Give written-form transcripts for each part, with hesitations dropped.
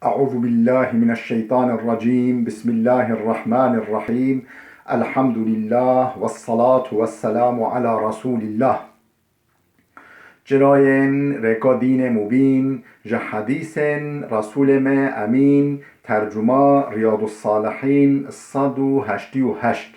أعوذ بالله من الشيطان الرجيم. بسم الله الرحمن الرحيم. الحمد لله والصلاة والسلام على رسول الله. جراين ركادين مبين جحديث رسول ما أمين. ترجمة رياض الصالحين الصدو هشتيو هشت.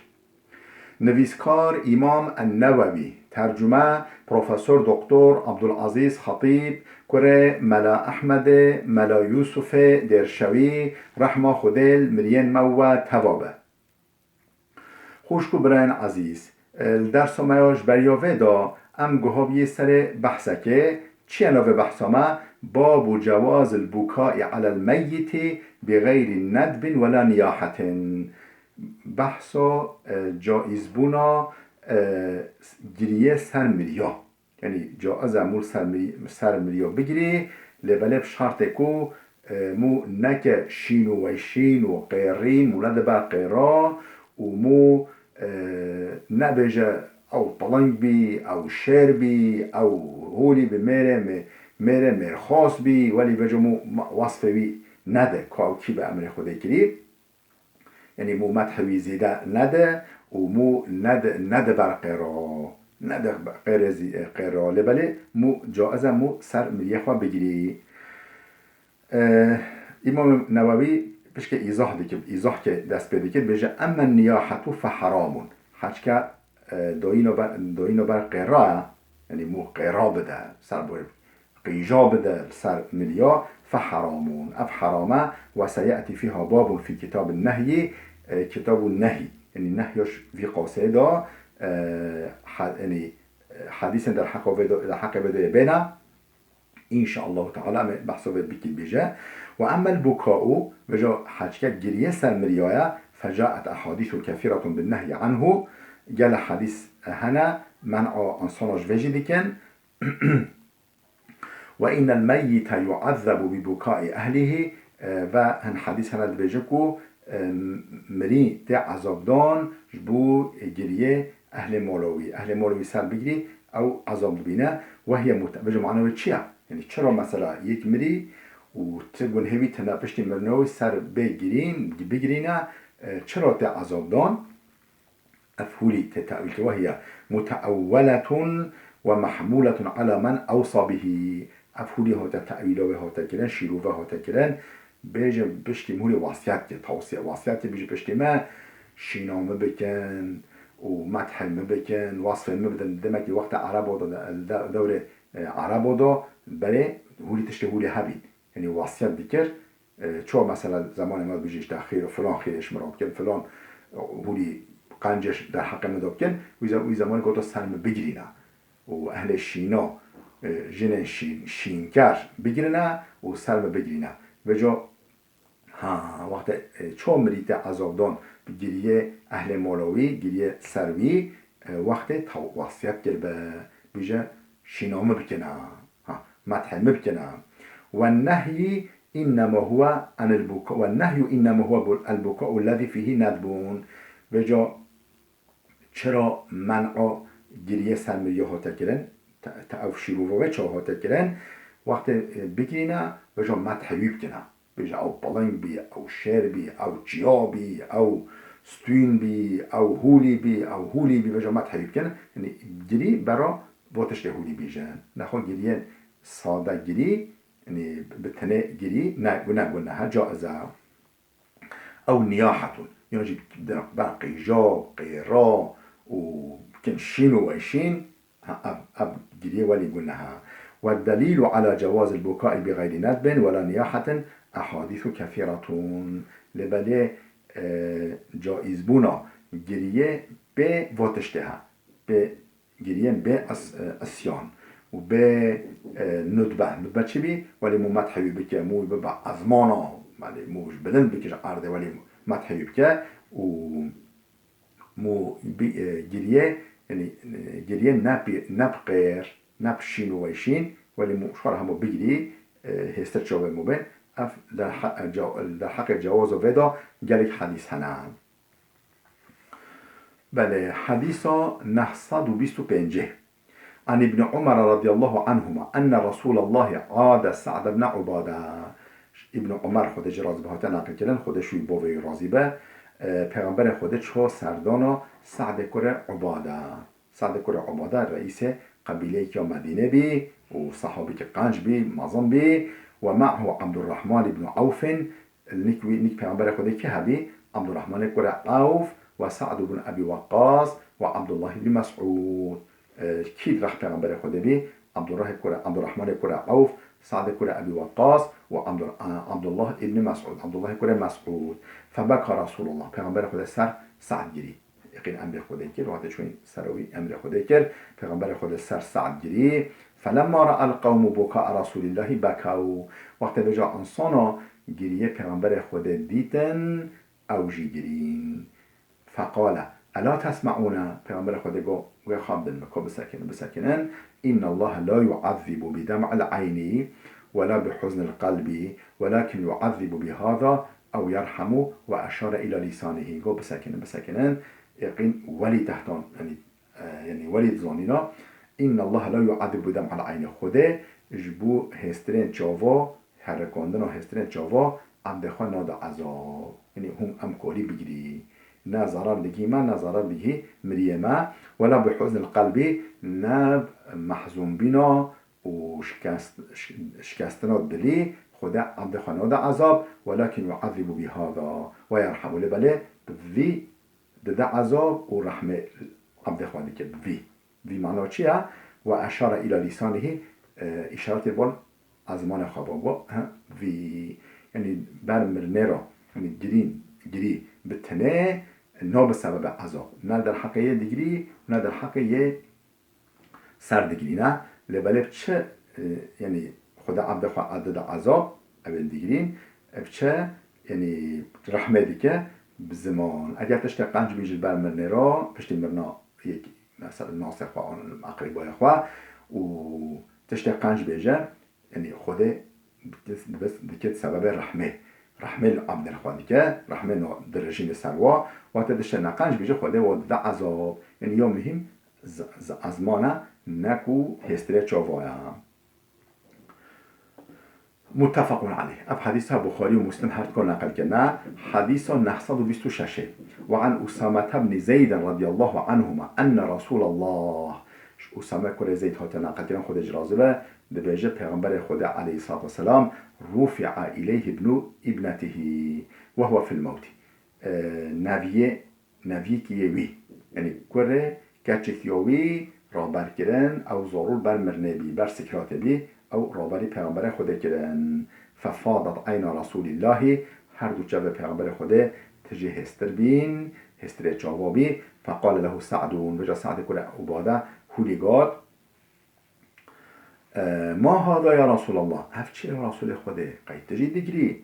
نویسکار امام النووی. ترجمه پروفسور دکتر عبدالعزیز خطیب. کره ملا احمد ملا یوسف درشوی رحمه خودل مرین مو توابه. خوشکو برن عزیز درس مایاش بریاوه دا ام گوهابی سر بحثه که چی نوه بحثامه باب و جواز البکاء على المیت بغیر ندب ولا نیاحت. بحثا جایز بونا گریه سر مریا، یعنی جایز امور سر مریا بگیری لبلب شرط کو مو نک شین و ویشین و قیرین مولد با قیرا و مو نبجه او طلنگ بی او شیر بی او هولی به میره مرخاص بی ولی بجه مو وصف بی نده که به امر خوده کری، یعنی مو مدحوی زیده نده و مو نده بر قیرا نده قیرا لبله مو جائزه مو سر مریه خواه بگیری. امام نووی پیش که ایزاح که دست پیدا کرد بجه اما نیاحتو فحرامون هرچ که داینو بر قیرا، یعنی مو قیرا بده سر بر قیجا بده سر ملیا فحرامون اف حرامه و سیأتی فیها باب فی کتاب النهی. کتاب النهی یعنی نهیش فی قاسه دا یعنی حدیث در حق بده بنا ان شاء الله تعالی بحثو بکید بیجه. و اما البکاء بجا حجکت گریه سر مریایه فجاءت احادیث كثيرة بالنهي عنه. قال حديث هنا منع انصانج وجه ديكن. وإن الميت يعذب ببكاء أهله. و هن حديث هنا دبجكو مري تي عذابدان جبو جريه أهل مولوي سر بگیری أو عذاب بينا وهي بجو معنوه چيه؟ يعني چرا مثلا يك مري و تبون هوي تنبشتي مرنوي سر بگیرينه چرا تي عذابدان أفهولي تتأويل وهي متأولة ومحمولة على من أوصى به. أفهولي هاتا تأويله وهاتا كرن شيروفه هاتا كرن بيجي بشتي مولي وصيات توصية وصيات بيجي بشتي ما شينامه بكن ومدحمه بكن وصفه مبدن دمكي وقت عربو دا دور عربو دا بله هولي تشتي هولي هبين يعني وصيات بكر چو مثلا زمان ما بيجيش تأخير فلان خيرش مراد كن فلان هولي قنجش در حق مداب کن وی زمان گوتا سلم بگیرینه و اهل شینا جن شینکر بگیرینه و سلم بگیرینه و جا وقت چون مریت عذابدان بگیریه اهل مولوی گیریه سروی وقت وصیت کر بجا شینامه بکنه مدحمه بکنه. و النهی انما هو عن البكاء والنهي انما هو البكاء الذي فيه ندبون. و جا چرا منع گریه سر مریه هاتا کرن تعف شیروه چه هاتا کرن وقت بگیرینه و جا مدحوی بکنه بجا او بلنگ بی او شیر بی او جیا بی او ستوین بی او هولی بی و جا مدحوی بکنه یعنی گری برا باتش هولی بیجن نخواه گریه ساده گری یعنی بتنه گری نه جائزه. او نیاحتون یعنی بر قیجا قیرا و كن شين وعشين أب جريه ولي قلناها. والدليل على جواز البكاء بغير ندب ولا نياحة أحاديث كثيرة. لبالي جائز بونا جريه بواتشتها جريه بأسيان و ندبه چي بي ولي مو مدحوي بك مو ببع أزمانا ولي موش بلند بكش عرضه ولي مدحوي بك و مو گریه یعنی گریه نب غیر نب شین و ویشین ولی مو شوار همو بگیری هستر جواب مو بین اف در حق جواز و ودا گلیک حدیث هنم. بله حدیثا 925 عن ابن عمر رضي الله عنهما أن رسول الله عاد سعد بن عبادة. ابن عمر خودش راضی به هاتن نقل کردن خودشوی باوی راضی به پیغمبر خودش چو سردانا سعد کره عباده سعد کره عباده رئیس قبیله که مدینه بی و صحابی که قنج بی مظن بی و معه عبد الرحمن ابن عوف نیک پیغمبر خودش که هبی عبد الرحمن کره عوف و سعد بن ابي وقاص و عبد الله بن مسعود کی رخ پیغمبر خودش بی عبد الرحمن کره عوف سعد كره أبي وقاص وعبد الله ابن مسعود عبد الله كره مسعود فبكى رسول الله پیغمبر خدا سر سعد گیری یقین امر خدا کرد وقتی چون سروی امر خدا کرد پیغمبر خدا سر سعد گیری فلما رأى القوم بكاء رسول الله بكوا وقتی بجا انسانا گیریه پیغمبر خدا دیتن اوجی گیرین فقال الا تسمعون پیغمبر خدا گو خواب دل بسکنن إن الله لا يعذب بدمع العين ولا بحزن القلب ولكن يعذب بهذا أو يرحم وأشار إلى لسانه قو بسكنن يقين ولي تحتان يعني ولي ظاننا إن الله لا يعذب بدمع العين خده جبو هسترين جاوا حركاندن هسترين جاوا عبد خان ناد عذاب يعني هم أمكاري بجري نظرا لگی من نظرا لگی مریمه ولا بحزن القلبی نه محزون بینا و شکستنا دلی خدا عبد خانه عذاب ولكن يعذب بهذا و يرحم لبله بی ده عذاب و رحمه عبد خانه که بی معنی چیه و اشار الى لسانه اشارت بال ازمان خوابا وی یعنی برمرنه را یعنی گری بتنه نه به سبب عذاب نه در حق یه دیگری نه در حق یه سردگیری نه لباله چه یعنی خدا عبد خوا عدد عذاب اول دیگرین چه یعنی رحمه دیگه بزمان اگر تشت قنج بیجل برمرنه را پشتی مرنا یک مثلا ناسخ خوا اقریبای خوا و تشت قنج بیجه یعنی خدا دیگه سبب رحمه عبد الخوادی که رحمه در رژیم سروا و تدش نقنج بیجه خوده و ده عذاب یعنی یا مهم ازمانه نکو هستره چاوایا متفق علیه اب حدیث ها بخاری و مسلم هر کار نقل کنه حدیث 926 و عن اسامه بن زید رضی الله عنهما ان رسول الله اسامه کره زید ها نقل کنه خود اجرازه به بیجه پیغمبر خدا علیه الصلاة والسلام رفع إليه ابن ابنته وهو في الموت نوی کیوی یعنی کره کچکیوی رابر کرن او ضرور بر مرنبی بر سکرات بی او رابری پیغمبر خدا کرن ففاضت عین رسول الله هر دو جبه پیغمبر خدا تجه هستر بین هستر جوابی فقال له سعدون وجا سعد کره عباده هولیگاد ما هذا يا رسول الله افچه يا رسول خدا قید تجید دیگری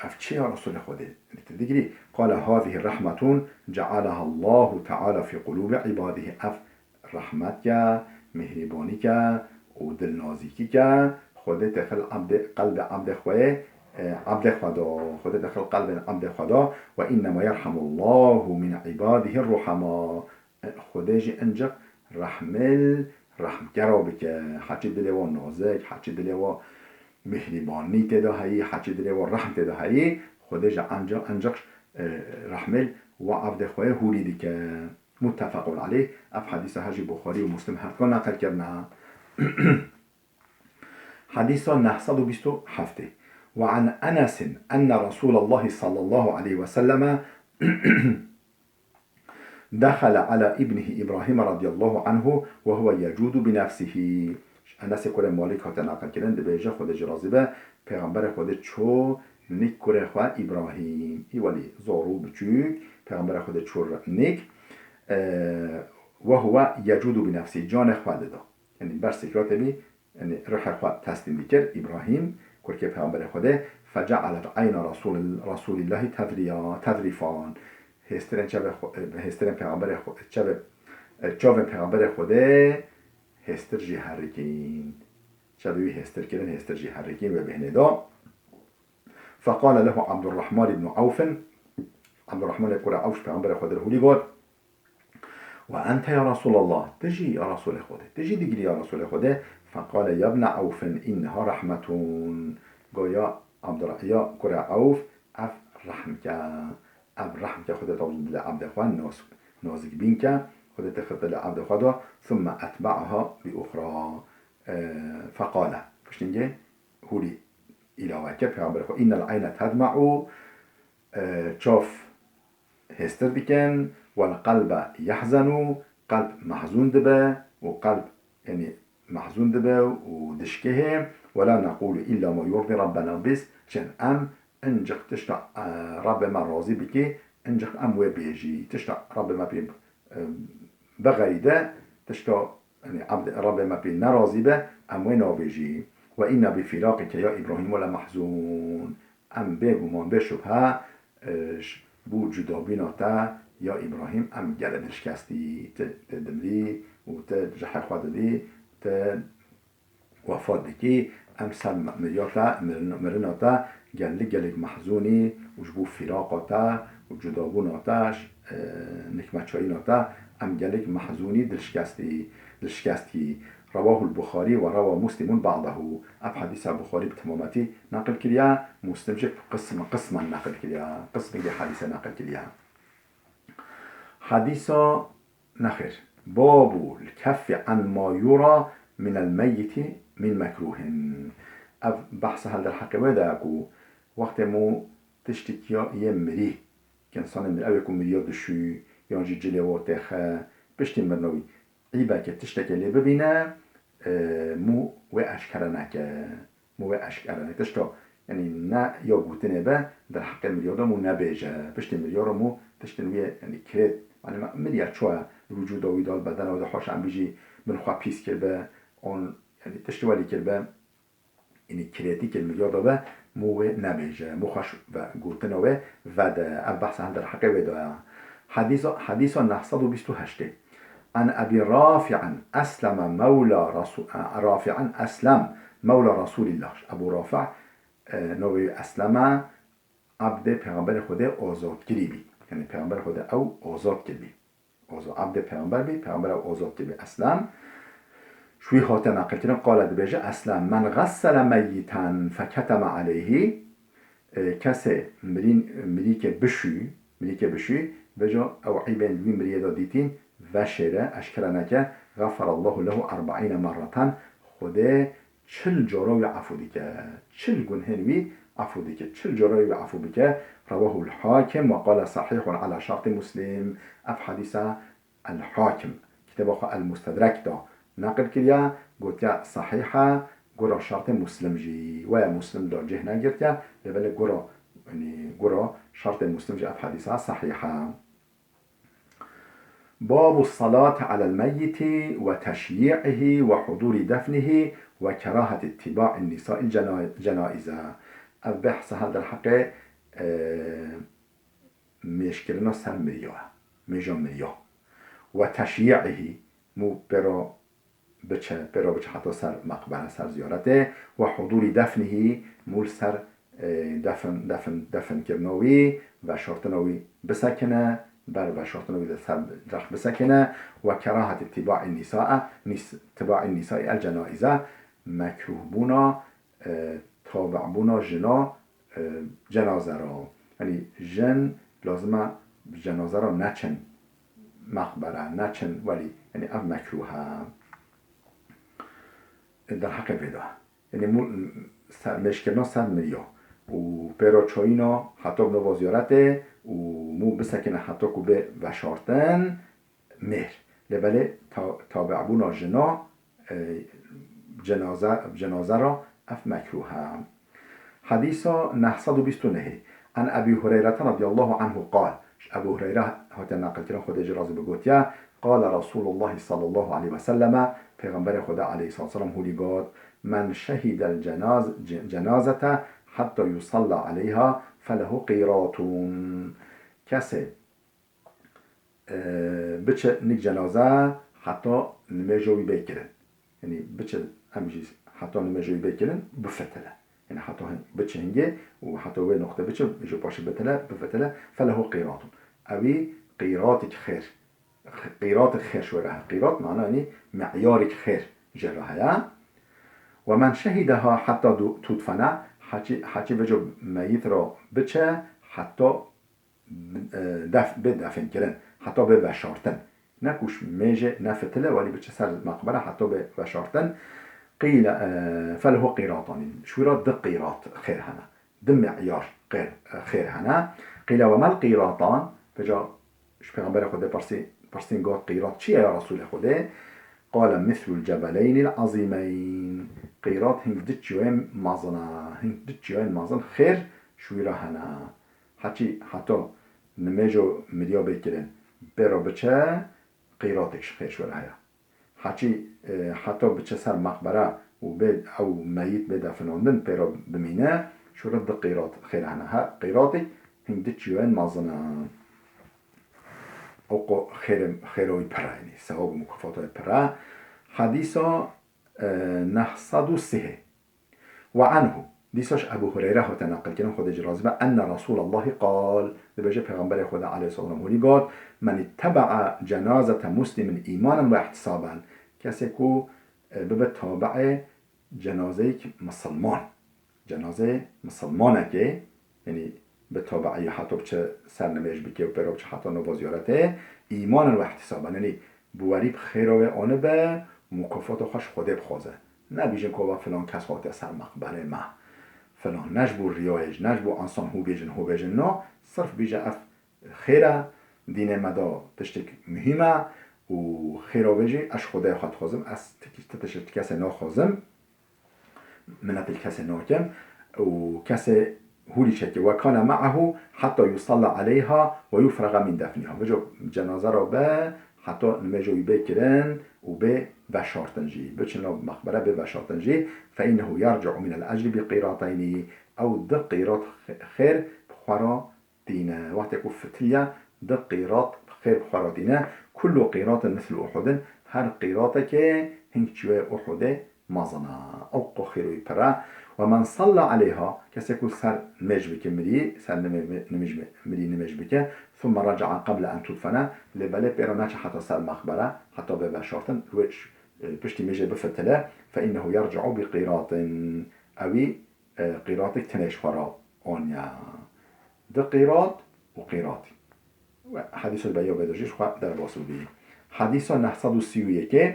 افچه يا رسول خدا دیگری قال هذه رحمة جعلها الله تعالى في قلوب عباده اف رحمت که مهربانی که و دلنازیکی که خدا داخل قلب عبد خدا خدا داخل قلب عبد خدا و انما يرحم الله من عباده الرحماء خدا جي انجق رحمگرا بکه حچی دلوا نازک حچی دلوا مهربانی تداهی حچی دلوا رحم تداهی خودش انجا رحمل و عبد خواه هولی دیگه متفق علیه اف حدیث حجی بخاری و مسلم هر کان نقل کرنا حدیث 927 و عن انس ان رسول الله صلی الله علیه وسلم دخل على ابنه إبراهيم رضي الله عنه وهو يجود بنفسه انس کره مالک هات نقل کردن ده بیجه خود جرازبه پیغمبر خود چو نیک کره خواه ابراهیم ای ولی زارو بچوک پیغمبر خود چو نیک وهو يجود بنفسه جان خواه ده یعنی بر سکرات بی یعنی روح خواه تسلیم بکر ابراهیم کرکه پیغمبر خود فجعلت عین رسول الله تذریفان هسترن پیغمبر خود چاو پیغمبر خوده هستر جی حرکین چاوی هستر کردن هستر جی حرکین و بهندا فقال له عبد الرحمن بن عوف عبد الرحمن کره عوف پیغمبر خوده رو گفت و انت یا رسول الله تجی یا رسول خوده تجی دیگری یا رسول خوده فقال يا ابن عوف إنها رحمة قال يا كرة عوف أف رحمك أب رحمك خدت عبد أخوان نازك بينك خدت خدت عبد خدا ثم أتبعها بأخرى فقال فشنجي هولي إلى وكيف إن العين تدمع شوف هستر بكن والقلب يحزن قلب محزون دبه وقلب يعني محزون دبه ودشكه ولا نقول إلا ما يرضي ربنا بس شن انجق تشتع رب ما راضي بك انجق وبيجي تشتع رب ما بي بغيده تشتع يعني عبد رب ما بي نراضي به وين بيجي وإن بفراقك يا إبراهيم ولا محزون بيبو من بشبها بو جدا بیناتا یا ابراهیم گلدش کستی تدمری و تجحی خواهد دی وفات دکی سم مریاتا مرناتا گلگ محزونی و جبو فراقاتا و جدا بوناتاش نکمتشاییناتا گلگ محزونی دلشکستی رواه البخاري وروى مسلم بعضه اب حديث البخاري بتمامتي نقل كليا مسلم شك قسما نقل كليا قسم دي حديث نقل كليا حديث نخر باب الكف عن ما يرى من الميت من مكروه اب بحث هذا الحق وداكو وقت مو تشتكي يمري كان صان من اول يكون مليار دشو يانجي جلواتخ بشتي مرنوي عيبا تشتكي اللي ببينه مو و اشکره تشتا یعنی نه یا گوتنه به در حق ملیار مو نبیجه پشت ملیار مو تشتنویه یعنی کرد یعنی ملیار چوه وجود آویدال بدن و دهاش هم بیجی من خواه پیس کرده اون یعنی تشتوالی کرده یعنی کریتی که ملیار به مو نبیجه مو خوش و گوتنه و ده بحث هم در حق ودا حدیث 928 عن أبي رافع أسلم مولى رسول الله أبو رافع نوی اسلم عبد پیغمبر خود آزاد گریبی یعنی پیغمبر خود او آزاد گریبی عبد پیغمبر بی پیغمبر او آزاد گریبی اسلم شوی هات نقل کردن قالت بجه اسلم من غسل میتا فکتم علیه کسی مری که بشوی بجا او عیبین دوی مریه دادیتین و شیره اشکرانکه غفر الله له 40 مرتن خوده 40 جاروی عفو دیگه 40 گنهنوی عفو دیگه 40 جاروی عفو دیگه رواه الحاکم و قال صحیح على شرط مسلم اف حدیث الحاکم کتاب المستدرک دا نقل کریا گوتیا صحیحه گورا شرط مسلم جی و مسلم دا جه نگرتیا لبل گورا شرط مسلم جی اف حدیث صحیحه باب الصلاة على الميت وتشييعه وحضور دفنه وكراهة اتباع النساء الجنائز بحث هذا الحق مشكلنا سر مريا وتشييعه مو برا بچه حتى سر مقبره سر زيارته وحضور دفنه مول سر دفن کرنوی و شرطنوی بسکنه بر و شرطنوی سر رخ بسکنه و کراهت اتباع النساء الجنائزه مکروه بونا تابع بونا جنازه را یعنی جن لازمه جنازه را نچن مقبره نچن ولی یعنی اف مکروه در حق ودا یعنی مشکلنا سر مریا و پیرا چایینا حتی بنا زیارته و مو بسکنه حتی که به وشارتن مهر لبله تابع بونا جنازه را اف مکروه حديث 929 عن أبي هريرة رضي الله عنه قال أبو هريرة هات نقل كلام خد جراز بقولتيا قال رسول الله صلى الله عليه وسلم پیغمبر خدا عليه الصلاة والسلام هولي قال من شهد الجنازة حتى يصلى عليها فله قيراط کسی بچه نیک جنازه حتی نمیجوی بکرن یعنی بچه همجیز حتی نمیجوی بکرن بفتله يعني حتى بتشنجي وحتى وين نقطة بتش يجوا باش بفتلة فله قيراط أبي قيراطك خير قيراط خير شو راه قيراط معناه يعني معيارك خير جراها و من شهدها حتی تدفنه حتی وجه میت را بچه حتی بدفن کردن حتی به وشارتن نکوش میجه نفتله ولی بچه سر مقبره حتی به وشارتن قيل فله قيراطان شو ده قيراط خير هنا ده معيار خير هنا قيل وما القيراطان فجاء شو پیغمبر خدا برسين قال قيراط چيه يا رسول خدا قال مثل الجبلين العظيمين قيراط هنگ دتشوين مازنا هنگ دتشوين مازن خير شو هنا حتى نميجو مليا بكرن برا بچه قيراطش خير شو هيا حتی بچه سر مقبره و بید او میت بدفناندن پیرا بمینه شورت ده قیرات خیلی هنه قیراتی هنده چیوین مازنه او خیروی پره یعنی ثواب مکافاتای پره حدیثا 903 و عنه دیساش ابو هریره ها تنقل کنن خود جرازی و ان رسول الله قال ده بجه پیغمبر خدا علیه السلام هلی قال من اتبع جنازة مسلم ایمانا و احتسابا کسی که به تابع جنازه مسلمانه که یعنی به تابعی حتی بچه سرنویش بکه و پیرا بچه حتی نو زیارته ایمان و احتسابا یعنی بواری خیره آنه به مکافات خوش خوده بخوازه نبیجن که فلان کس خواهد سر مقبره ما فلان نجبو ریایج نجبو انسان هو بیجن نه صرف بیجه اف خیره دین مدا تشتک مهمه و خیراوجی اش خدای خود خوازم از تشت کسی ناخوازم منت کسی ناکم و کسی هولی شکه و کان معه حتی یصلى علیها و یفرغ من دفنها وجو جنازه را به حتی نمیجوی بکرن و به وشارتنجی بچن مقبره به وشارتنجی فإنه يرجع من الأجر بقيراطين او ده قيراط خير بخورا دينه وقت يكون فتية ده قيراط خير بخورا دينه كل قيراط مثل أحد هر قيراطك هنك شوية أحد مازنا أو قخيروي برا ومن صلى عليها كسيكون سر نمجبك مري سر نمجبك ثم رجع قبل أن تدفن لبالي بيراناش حتى سر مخبرة حتى ببشارتن ويش بشتي مجي بفتله فإنه يرجع بقيراط أوي قيراطك تناش خرا أونيا ده قيراط وقيراطي حديث البيع بدرجيش در باسوبي حديث 931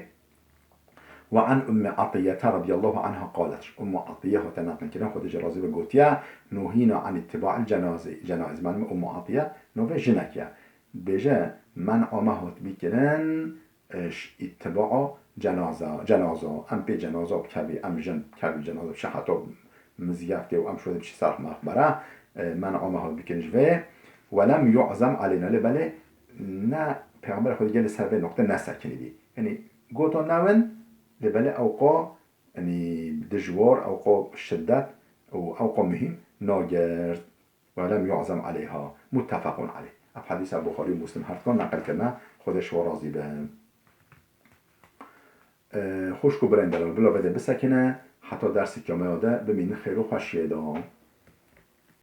وعن أم عطية رضي الله عنها قالت أم عطية وتناقن كنا خد جرازي بقوتيا نهينا عن اتباع جنائز من أم عطية نوفي جنكيا بجا من عمهات بكرن اتباع جنازة ام بي جنازة بكبي ام جن كبي جنازة بشحطة مزيافته و ام شده بشي صرح مخبره من عمهات بكرنجوه ولم يعزم علينا لبله نه پیغمبر خود گل سر به نقطه نسکنی بی یعنی گوتو نون لبله اوقا یعنی دجوار اوقا شدت او اوقا مهم ناگرد ولم يعزم عليها متفق عليه اف حدیث بخاری و مسلم هر کن نقل کرده خودش و راضی به خوشکو برندلان بلا بده بسکنه حتی درسی که آمده بمین خیر و خوشیه دام